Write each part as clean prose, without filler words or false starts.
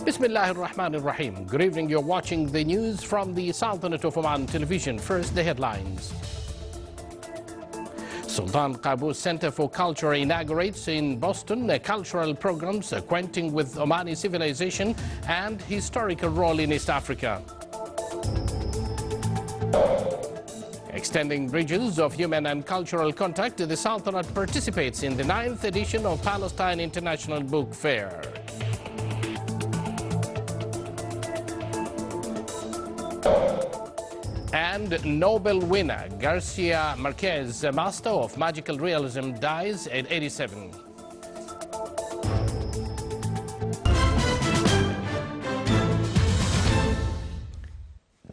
Bismillah ar-Rahman ar-Rahim. Good evening. You're watching the news from the Sultanate of Oman television. First, the headlines. Sultan Qaboos Center for Culture inaugurates in Boston cultural programs acquainting with Omani civilization and historical role in East Africa. Extending bridges of human and cultural contact, the Sultanate participates in the 9th edition of Palestine International Book Fair. And Nobel winner Garcia Marquez, master of magical realism, dies at 87.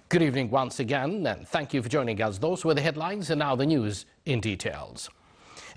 Good evening once again, and thank you for joining us. Those were the headlines, and now the news in details.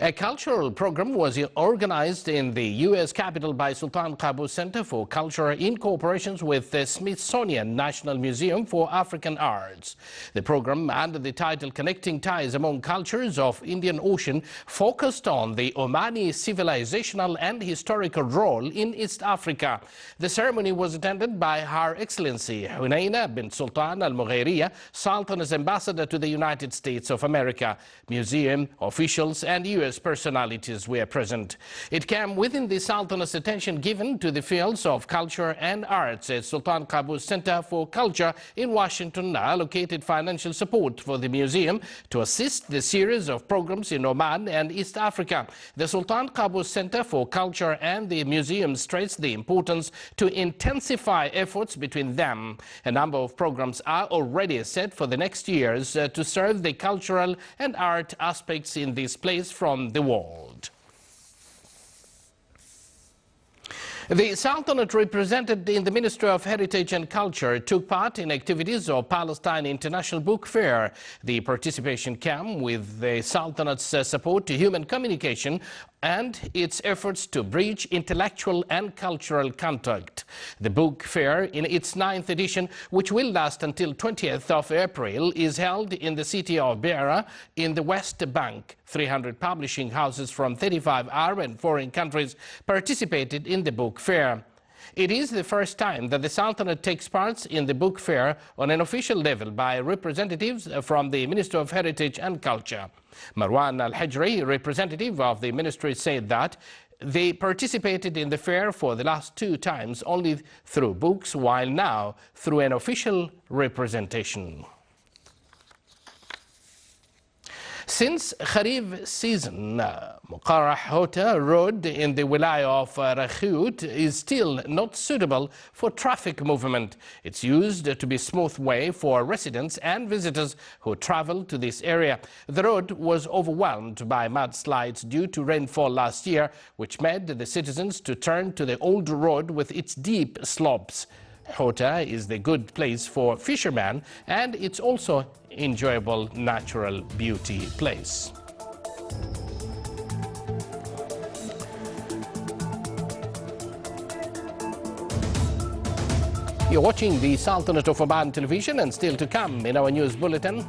A cultural program was organized in the U.S. Capitol by Sultan Qaboos Center for Culture in cooperation with the Smithsonian National Museum for African Arts. The program, under the title Connecting Ties Among Cultures of Indian Ocean, focused on the Omani civilizational and historical role in East Africa. The ceremony was attended by Her Excellency Hunaina bint Sultan Al Mughayriya, Sultan's ambassador to the United States of America. Museum officials and U.S. personalities were present. It came within the Sultan's attention given to the fields of culture and arts as Sultan Qaboos Center for Culture in Washington allocated financial support for the museum to assist the series of programs in Oman and East Africa. The Sultan Qaboos Center for Culture and the museum stressed the importance to intensify efforts between them. A number of programs are already set for the next years to serve the cultural and art aspects in this place from the world. The Sultanate, represented in the Ministry of Heritage and Culture, took part in activities of Palestine International Book Fair. The participation came with the Sultanate's support to human communication and its efforts to bridge intellectual and cultural contact. The book fair, in its 9th edition, which will last until 20th of April, is held in the city of Beira in the West Bank. 300 publishing houses from 35 Arab and foreign countries participated in the book fair. It is the first time that the Sultanate takes part in the book fair on an official level by representatives from the Ministry of Heritage and Culture. Marwan Al-Hajri, representative of the ministry, said that they participated in the fair for the last 2 times only through books, while now through an official representation. Since Kharif season, Muqarrah Hota Road in the Wilaya of Rakhout is still not suitable for traffic movement. It's used to be a smooth way for residents and visitors who travel to this area. The road was overwhelmed by mudslides due to rainfall last year, which made the citizens to turn to the old road with its deep slopes. Hota is the good place for fishermen, and it's also enjoyable natural beauty place. You're watching the Sultanate of Oman television, and still to come in our news bulletin.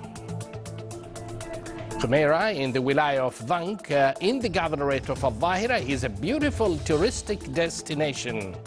Jumeirah in the Wilaya of Dhank in the Governorate of Al-Dhahira is a beautiful touristic destination.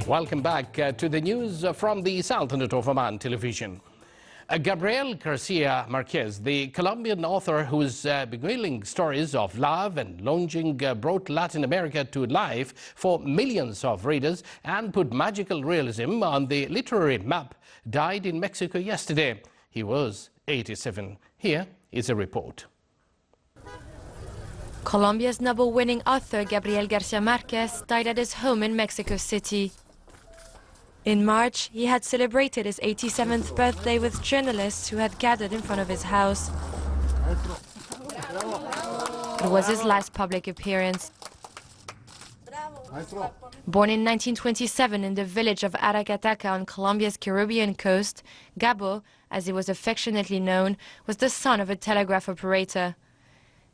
Welcome back to the news from the Sultanate of Oman television. Gabriel Garcia Marquez, the Colombian author whose beguiling stories of love and longing brought Latin America to life for millions of readers and put magical realism on the literary map, died in Mexico yesterday. He was 87. Here is a report. Colombia's Nobel-winning author Gabriel Garcia Marquez died at his home in Mexico City. In March, he had celebrated his 87th birthday with journalists who had gathered in front of his house. It was his last public appearance. Born in 1927 in the village of Aracataca on Colombia's Caribbean coast, Gabo, as he was affectionately known, was the son of a telegraph operator.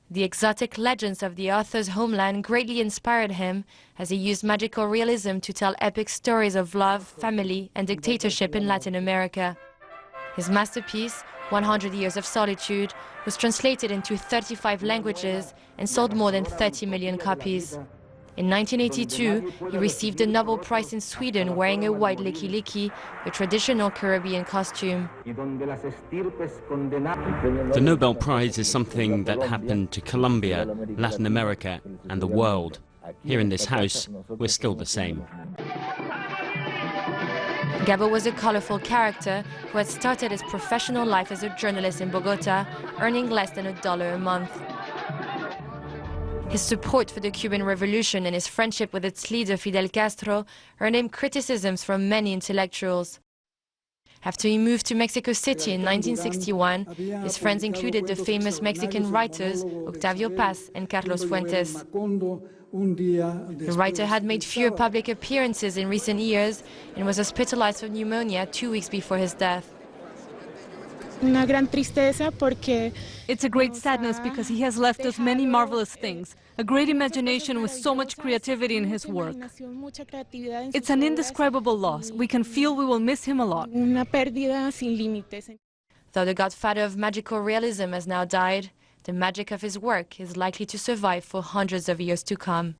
The exotic legends of the author's homeland greatly inspired him, as he used magical realism to tell epic stories of love, family, and dictatorship in Latin America. His masterpiece, 100 Years of Solitude, was translated into 35 languages and sold more than 30 million copies. In 1982, he received the Nobel Prize in Sweden wearing a white liki-liki, a traditional Caribbean costume. The Nobel Prize is something that happened to Colombia, Latin America, and the world. Here in this house, we're still the same. Gabo was a colorful character who had started his professional life as a journalist in Bogota, earning less than $1 a month. His support for the Cuban Revolution and his friendship with its leader Fidel Castro earned him criticisms from many intellectuals. After he moved to Mexico City in 1961, his friends included the famous Mexican writers Octavio Paz and Carlos Fuentes. The writer had made fewer public appearances in recent years and was hospitalized for pneumonia 2 weeks before his death. It's a great sadness because he has left us many marvelous things, a great imagination with so much creativity in his work. It's an indescribable loss. We can feel we will miss him a lot. Though the godfather of magical realism has now died, the magic of his work is likely to survive for hundreds of years to come.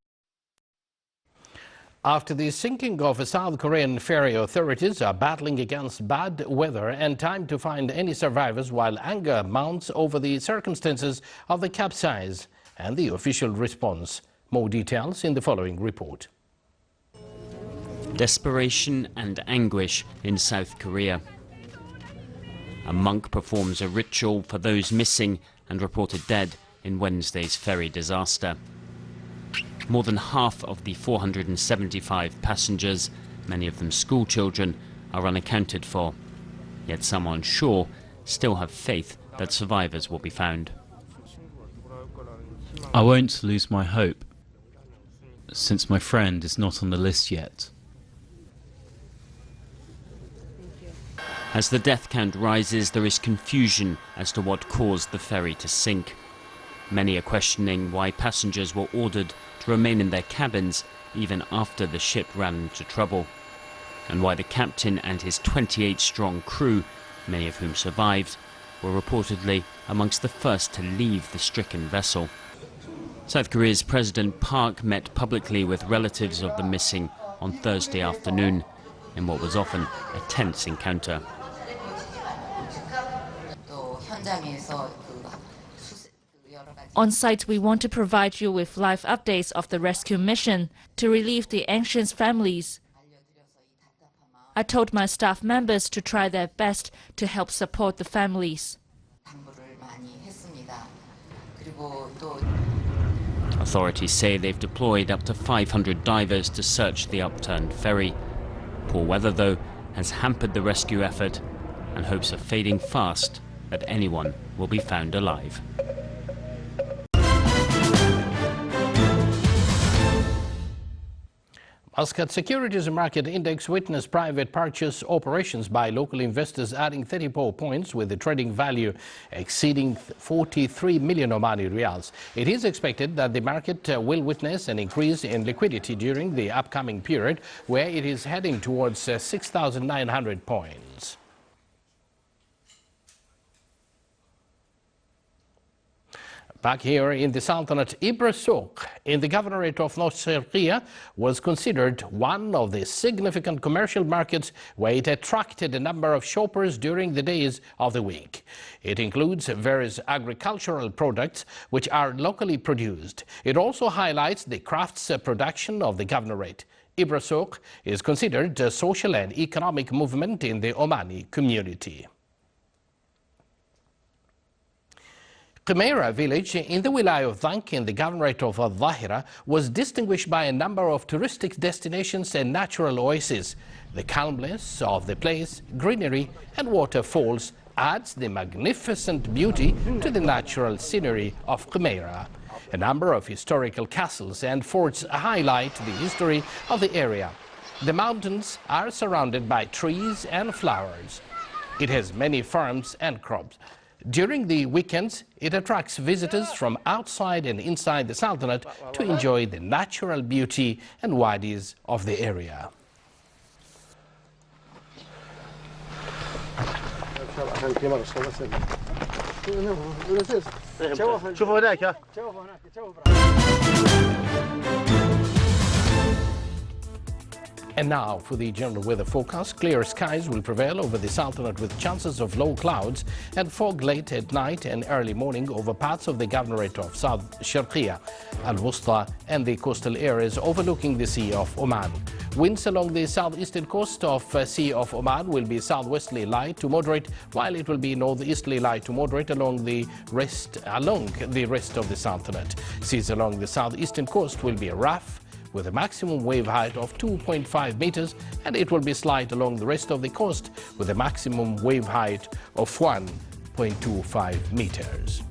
After the sinking of a South Korean ferry, authorities are battling against bad weather and time to find any survivors, while anger mounts over the circumstances of the capsize and the official response. More details in the following report. Desperation and anguish in South Korea. A monk performs a ritual for those missing and reported dead in Wednesday's ferry disaster. More than half of the 475 passengers, many of them school children, are unaccounted for. Yet some on shore still have faith that survivors will be found. I won't lose my hope, since my friend is not on the list yet. As the death count rises, there is confusion as to what caused the ferry to sink. Many are questioning why passengers were ordered to remain in their cabins even after the ship ran into trouble, and why the captain and his 28-strong crew, many of whom survived, were reportedly amongst the first to leave the stricken vessel. South Korea's President Park met publicly with relatives of the missing on Thursday afternoon in what was often a tense encounter. On site, we want to provide you with live updates of the rescue mission to relieve the anxious families. I told my staff members to try their best to help support the families. Authorities say they've deployed up to 500 divers to search the upturned ferry. Poor weather, though, has hampered the rescue effort, and hopes are fading fast that anyone will be found alive. Muscat Securities Market Index witnessed private purchase operations by local investors, adding 34 points, with the trading value exceeding 43 million Omani riyals. It is expected that the market will witness an increase in liquidity during the upcoming period, where it is heading towards 6,900 points. Back here in the Sultanate, Ibra Souk in the Governorate of North Sharqiya was considered one of the significant commercial markets where it attracted a number of shoppers during the days of the week. It includes various agricultural products which are locally produced. It also highlights the crafts production of the Governorate. Ibra Souk is considered a social and economic movement in the Omani community. Jumeirah village in the Wilaya of Dhank in the Governorate of Al-Dhahira was distinguished by a number of touristic destinations and natural oases. The calmness of the place, greenery and waterfalls adds the magnificent beauty to the natural scenery of Jumeirah. A number of historical castles and forts highlight the history of the area. The mountains are surrounded by trees and flowers. It has many farms and crops. During the weekends, it attracts visitors from outside and inside the Sultanate to enjoy the natural beauty and wadis of the area. And now for the general weather forecast. Clear skies will prevail over the Sultanate with chances of low clouds and fog late at night and early morning over parts of the Governorate of South Sharqiya, Al-Wusta and the coastal areas overlooking the Sea of Oman. Winds along the southeastern coast of Sea of Oman will be southwesterly light to moderate, while it will be northeasterly light to moderate along the rest of the Sultanate. Seas along the southeastern coast will be rough, with a maximum wave height of 2.5 meters, and it will be slight along the rest of the coast with a maximum wave height of 1.25 meters.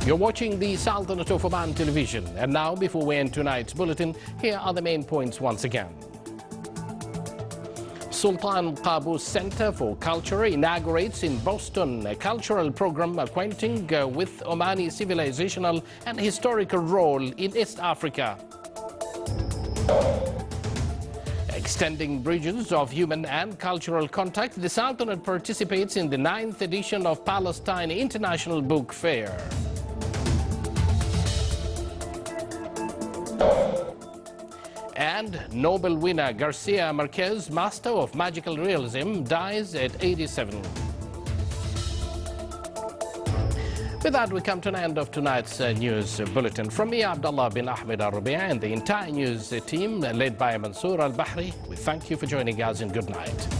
You're watching the Sultanate of Oman television. And now, before we end tonight's bulletin, here are the main points once again. Sultan Qaboos Center for Culture inaugurates in Boston a cultural program acquainting with Omani civilizational and historical role in East Africa. Extending bridges of human and cultural contact, the Sultanate participates in the 9th edition of Palestine International Book Fair. And Nobel winner Garcia Marquez, master of magical realism, dies at 87. With that, we come to an end of tonight's news bulletin. From me, Abdullah bin Ahmed Al-Rabia, and the entire news team led by Mansour Al-Bahri, we thank you for joining us and good night.